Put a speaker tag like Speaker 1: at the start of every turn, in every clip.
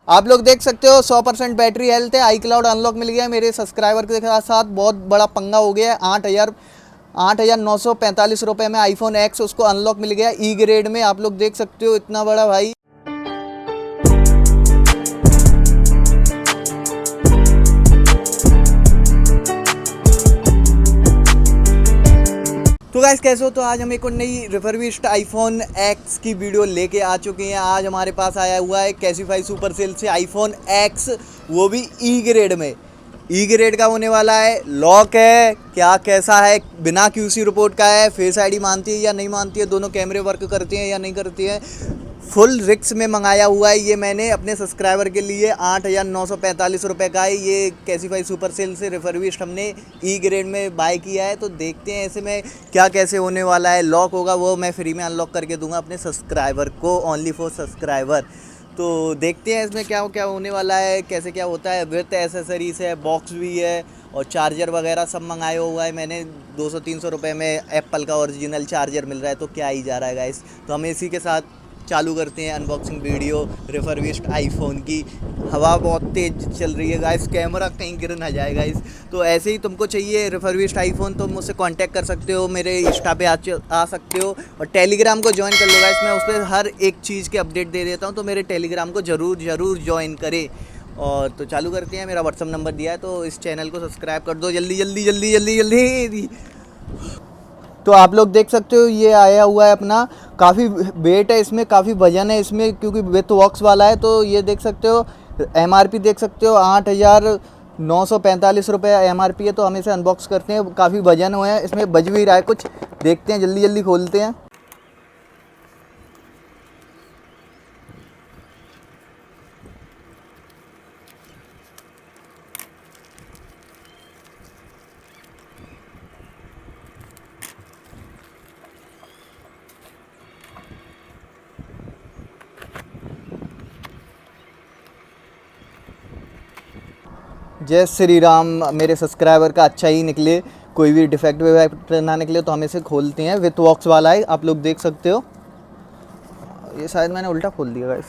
Speaker 1: आप लोग देख सकते हो 100% बैटरी हेल्थ है। आई क्लाउड अनलॉक मिल गया मेरे सब्सक्राइबर के साथ। बहुत बड़ा पंगा हो गया है। 8,945 रुपये में आईफोन एक्स उसको अनलॉक मिल गया ई ग्रेड में। आप लोग देख सकते हो इतना बड़ा भाई। तो गाइस कैसे हो? तो आज हम एक और नई रिफर्बिश्ड आईफोन एक्स की वीडियो लेके आ चुके हैं। आज हमारे पास आया हुआ है कैसीफाई सुपर सेल से आईफोन एक्स, वो भी ई ग्रेड में। ई ग्रेड का होने वाला है, लॉक है, क्या कैसा है, बिना क्यूसी रिपोर्ट का है, फेस आईडी मानती है या नहीं मानती है, दोनों कैमरे वर्क करती हैं या नहीं करती हैं, फुल रिक्स में मंगाया हुआ है ये मैंने अपने सब्सक्राइबर के लिए। 8,945 रुपये का है ये कैसीफाई सुपर सेल से रिफर्बिश्ड हमने ई ग्रेड में बाय किया है। तो देखते हैं ऐसे में क्या कैसे होने वाला है। लॉक होगा वो मैं फ्री में अनलॉक करके दूंगा अपने सब्सक्राइबर को, ओनली फॉर सब्सक्राइबर। तो देखते हैं इसमें क्या क्या होने वाला है, कैसे क्या होता है। विथ एसेसरीज है, बॉक्स भी है और चार्जर वगैरह सब मंगाया हुआ है मैंने। 200-300 रुपये में एप्पल का ओरिजिनल चार्जर मिल रहा है, तो क्या ही जा रहा है गाइस। तो हम इसी के साथ चालू करते हैं अनबॉक्सिंग वीडियो रिफर्बिश्ड आईफोन की। हवा बहुत तेज़ चल रही है गाइस, कैमरा कहीं गिर ना जाए गाइस। तो ऐसे ही तुमको चाहिए रिफर्बिश्ड आईफोन तो मुझसे कांटेक्ट कर सकते हो, मेरे इंस्टा पे आ सकते हो और टेलीग्राम को ज्वाइन कर लो गाइस। मैं उस पर हर एक चीज़ के अपडेट दे देता हूँ, तो मेरे टेलीग्राम को ज़रूर ज्वाइन करें। और तो चालू करते हैं। मेरा व्हाट्सअप नंबर दिया है, तो इस चैनल को सब्सक्राइब कर दो जल्दी जल्दी जल्दी जल्दी जल्दी। तो आप लोग देख सकते हो ये आया हुआ है अपना। काफ़ी वेट है इसमें, काफ़ी वजन है इसमें, क्योंकि विथ बॉक्स वाला है। तो ये देख सकते हो एमआरपी देख सकते हो 8,945 रुपये एमआरपी है। तो हम इसे अनबॉक्स करते हैं। काफ़ी वजन हुआ है इसमें, बज भी रहा है कुछ। देखते हैं, जल्दी जल्दी खोलते हैं। जय श्री राम। मेरे सब्सक्राइबर का अच्छा ही निकले, कोई भी डिफेक्ट विफेक्ट ना निकले। तो हम इसे खोलते हैं। विथ बॉक्स वाला है, आप लोग देख सकते हो। ये शायद मैंने उल्टा खोल दिया गाइस।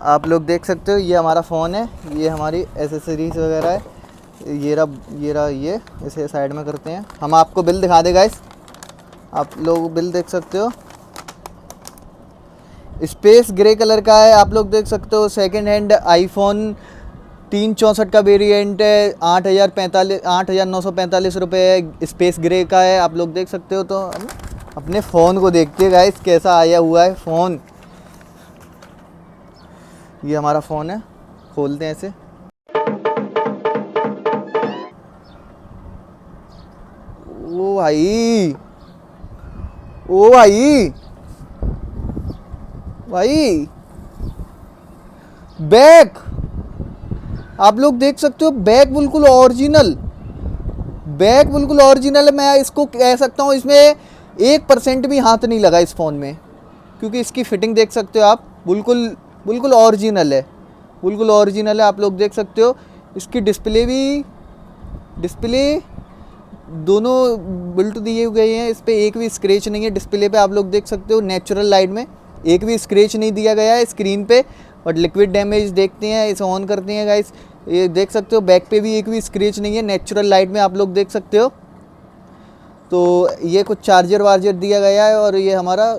Speaker 1: आप लोग देख सकते हो ये हमारा फ़ोन है, ये हमारी एसेसरीज वगैरह है। ये इसे साइड में करते हैं। हम आपको बिल दिखा दे गाइस, आप लोग बिल देख सकते हो। स्पेस ग्रे कलर का है, आप लोग देख सकते हो। सेकंड हैंड आईफोन 364 का वेरिएंट है। 8,945 रुपये है, स्पेस ग्रे का है, आप लोग देख सकते हो। तो अपने फ़ोन को देखते हैं गाइस कैसा आया हुआ है फ़ोन। ये हमारा फ़ोन है, खोलते हैं इसे। ओ भाई, ओ भाई, भाई बैक आप लोग देख सकते हो। बैक बिल्कुल ओरिजिनल, बैक बिल्कुल ओरिजिनल है। मैं इसको कह सकता हूँ इसमें 1% भी हाथ नहीं लगा इस फ़ोन में, क्योंकि इसकी फिटिंग देख सकते हो आप। बिल्कुल बिल्कुल ओरिजिनल है, बिल्कुल ओरिजिनल है। आप लोग देख सकते हो इसकी डिस्प्ले दोनों बिल्ट दिए गए हैं। इस पर एक भी स्क्रैच नहीं है डिस्प्ले पे, आप लोग देख सकते हो। नेचुरल लाइट में एक भी स्क्रैच नहीं दिया गया है स्क्रीन पे। और लिक्विड डैमेज देखते हैं, इसे ऑन करते हैं गाइस। ये देख सकते हो बैक पे भी एक भी स्क्रैच नहीं है, नेचुरल लाइट में आप लोग देख सकते हो। तो ये कुछ चार्जर वार्जर दिया गया है, और ये हमारा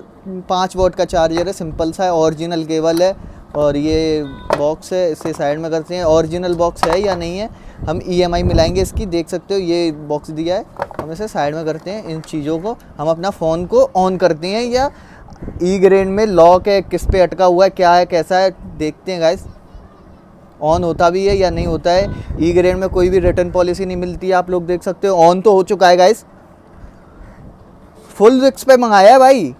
Speaker 1: 5 वॉट का चार्जर है, सिंपल सा है, ओरिजिनल केबल है। और ये बॉक्स है, इसे साइड में करते हैं। ओरिजिनल बॉक्स है या नहीं है, हम EMI मिलाएंगे इसकी। देख सकते हो ये बॉक्स दिया है, हम इसे साइड में करते हैं। इन चीज़ों को हम अपना फ़ोन को ऑन करते हैं। या ई ग्रेड में लॉक है, किस पे अटका हुआ है, क्या है कैसा है, देखते हैं गाइस। ऑन होता भी है या नहीं होता है। ई ग्रेड में कोई भी रिटर्न पॉलिसी नहीं मिलती है, आप लोग देख सकते हो। ऑन तो हो चुका है गाइस, फुल रिक्स पे मंगाया है भाई,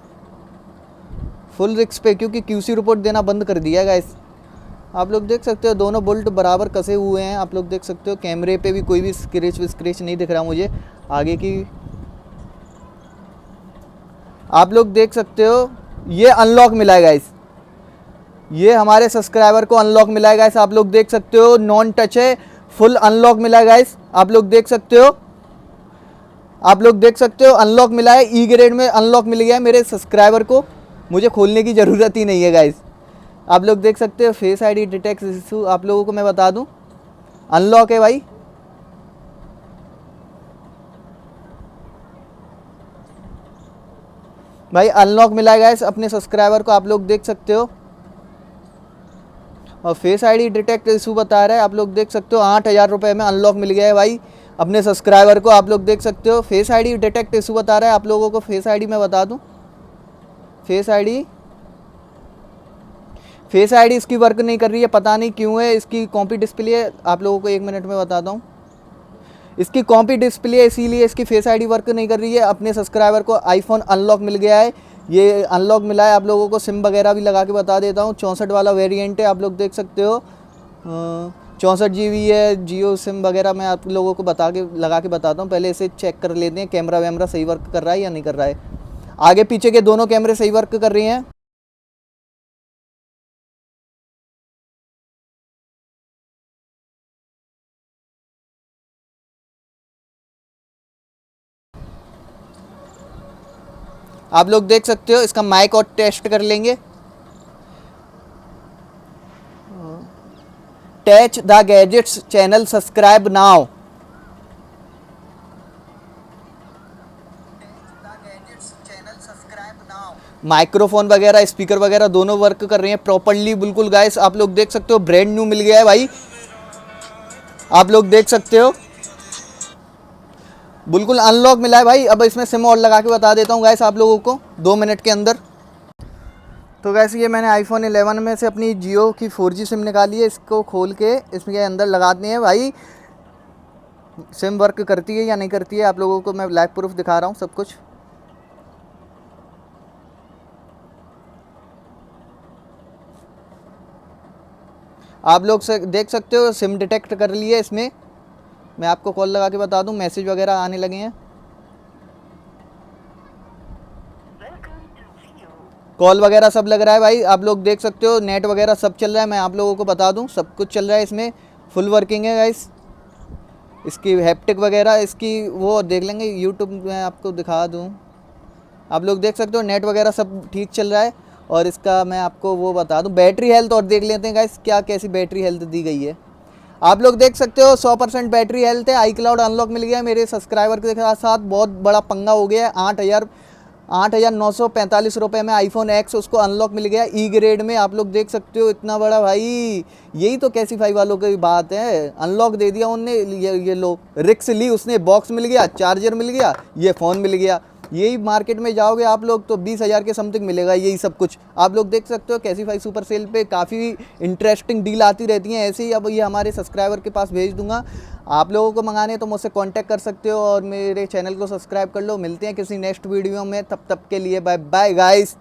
Speaker 1: फुल रिक्स पे, क्योंकि क्यूसी रिपोर्ट देना बंद कर दिया है गाइस। आप लोग देख सकते हो दोनों बोल्ट बराबर कसे हुए हैं, आप लोग देख सकते हो। कैमरे पे भी कोई भी स्क्रैच नहीं दिख रहा मुझे आगे की। आप लोग देख सकते हो ये अनलॉक मिला है गाइस, ये हमारे सब्सक्राइबर को अनलॉक मिला है गाइस। आप लोग देख सकते हो नॉन टच है, फुल अनलॉक मिला है गाइस। आप लोग देख सकते हो, आप लोग देख सकते हो अनलॉक मिला है। ई ग्रेड में अनलॉक मिल गया है मेरे सब्सक्राइबर को, मुझे खोलने की ज़रूरत ही नहीं है गाइस। आप लोग देख सकते हो फेस आईडी डिटेक्ट इशू, आप लोगों को मैं बता दूं अनलॉक है भाई। भाई अनलॉक मिला है गाइस अपने सब्सक्राइबर को, आप लोग देख सकते हो। और फेस आईडी डिटेक्ट इशू बता रहा है, आप लोग देख सकते हो 8,000 रुपये में अनलॉक मिल गया है भाई अपने सब्सक्राइबर को, आप लोग देख सकते हो। फेस आईडी डिटेक्ट इशू बता रहा है आप लोगों को, फेस आईडी मैं बता दूं, फेस आईडी इसकी वर्क नहीं कर रही है, पता नहीं क्यों है। इसकी कॉपी डिस्प्ले आप लोगों को 1 मिनट में बताता हूँ, इसकी कॉपी डिस्प्ले इसीलिए इसकी फेस आईडी वर्क नहीं कर रही है। अपने सब्सक्राइबर को आईफोन अनलॉक मिल गया है, ये अनलॉक मिला है। आप लोगों को सिम वगैरह भी लगा के बता देता हूँ, 64 वाला वेरिएंट है, आप लोग देख सकते हो। 64 GB है, जियो सिम वगैरह मैं आप लोगों को लगा के बताता हूँ। पहले इसे चेक कर लेते हैं कैमरा वैमरा सही वर्क कर रहा है या नहीं कर रहा है। आगे पीछे के दोनों कैमरे सही वर्क कर रही हैं। आप लोग देख सकते हो, इसका माइक और टेस्ट कर लेंगे। Touch the gadgets channel subscribe now. Microphone वगैरह स्पीकर वगैरह दोनों वर्क कर रहे हैं प्रॉपर्ली बिल्कुल गाइस, आप लोग देख सकते हो। ब्रांड न्यू मिल गया है भाई, आप लोग देख सकते हो बिल्कुल अनलॉक मिला है भाई। अब इसमें सिम और लगा के बता देता हूँ गाइस आप लोगों को 2 मिनट के अंदर। तो गाइस ये मैंने आईफोन 11 में से अपनी जियो की 4G सिम निकाली है, इसको खोल के इसके अंदर लगानी है भाई। सिम वर्क करती है या नहीं करती है आप लोगों को मैं लाइव प्रूफ दिखा रहा हूँ सब कुछ। आप लोग से देख सकते हो सिम डिटेक्ट कर ली है इसमें। मैं आपको कॉल लगा के बता दूं, मैसेज वगैरह आने लगे हैं, कॉल वगैरह सब लग रहा है भाई। आप लोग देख सकते हो नेट वगैरह सब चल रहा है, मैं आप लोगों को बता दूं सब कुछ चल रहा है इसमें, फुल वर्किंग है गाइस। इसकी हैप्टिक वगैरह इसकी वो देख लेंगे, यूट्यूब में आपको दिखा दूं। आप लोग देख सकते हो नेट वगैरह सब ठीक चल रहा है। और इसका मैं आपको वो बता दूं बैटरी हेल्थ और देख लेते हैं गाइस क्या कैसी बैटरी हेल्थ दी गई है। आप लोग देख सकते हो 100% बैटरी हेल्थ है। आई क्लाउड अनलॉक मिल गया है मेरे सब्सक्राइबर के साथ, बहुत बड़ा पंगा हो गया है। 8,945 रुपये में आईफोन एक्स उसको अनलॉक मिल गया ई ग्रेड में, आप लोग देख सकते हो इतना बड़ा भाई। यही तो कैसीफाई वालों की बात है, अनलॉक दे दिया उनने, ये लो रिक्स ली उसने, बॉक्स मिल गया, चार्जर मिल गया, ये फ़ोन मिल गया। यही मार्केट में जाओगे आप लोग तो 20,000 के समथिंग मिलेगा यही सब कुछ। आप लोग देख सकते हो कैसीफाई सुपर सेल पे काफ़ी इंटरेस्टिंग डील आती रहती हैं ऐसे ही। अब ये हमारे सब्सक्राइबर के पास भेज दूंगा, आप लोगों को मंगाने तो मुझसे कांटेक्ट कर सकते हो और मेरे चैनल को सब्सक्राइब कर लो। मिलते हैं किसी नेक्स्ट वीडियो में, तब तक के लिए बाय बाय गाइस।